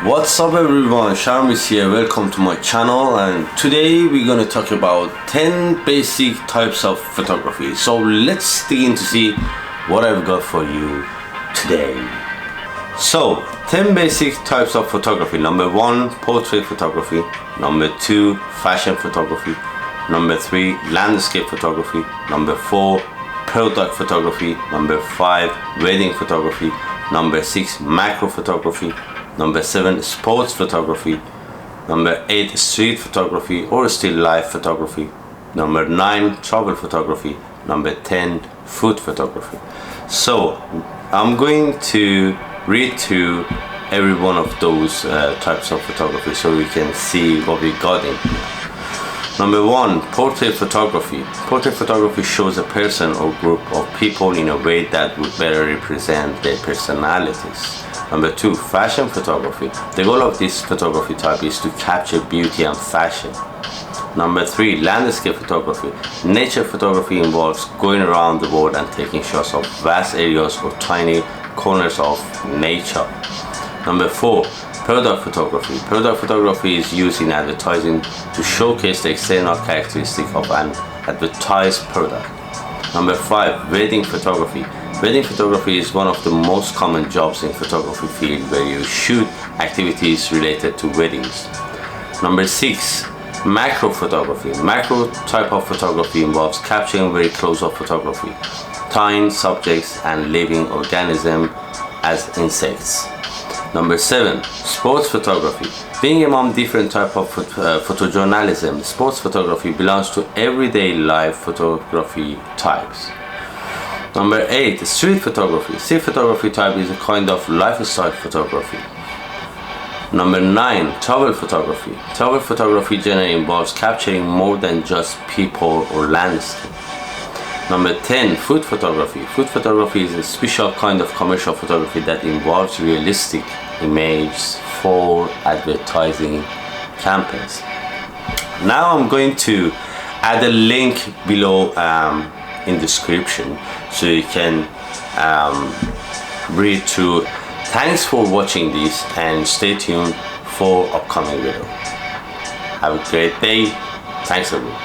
What's up everyone, Sharm is here, welcome to my channel, and today we're going to talk about 10 basic types of photography. So let's dig in to see what I've got for you today. So 10 basic types of photography. Number 1, portrait photography. Number 2, fashion photography. Number 3, landscape photography. Number 4, product photography. Number 5, wedding photography. Number 6, macro photography. Number 7, sports photography. Number 8, street photography or still life photography. Number 9, travel photography. Number 10, food photography. So I'm going to read through every one of those types of photography so we can see what we got in here. Number 1, portrait photography. Portrait photography shows a person or group of people in a way that would better represent their personalities. Number 2, fashion photography. The goal of this photography type is to capture beauty and fashion. Number 3, landscape photography. Nature photography involves going around the world and taking shots of vast areas or tiny corners of nature. Number 4, product photography. Product photography is used in advertising to showcase the external characteristic of an advertised product. Number 5, wedding photography. Wedding photography is one of the most common jobs in photography field where you shoot activities related to weddings. Number 6, macro photography. Macro type of photography involves capturing very close-up photography, tiny subjects and living organisms as insects. Number 7, sports photography. Being among different type of photojournalism, sports photography belongs to everyday life photography types. Number 8, street photography. Street photography type is a kind of lifestyle photography. Number 9, travel photography. Travel photography generally involves capturing more than just people or landscape. Number 10, food photography. Food photography is a special kind of commercial photography that involves realistic images for advertising campaigns. Now I'm going to add a link below in description so you can read through. Thanks for watching this and stay tuned for upcoming video. Have a great day. Thanks everyone.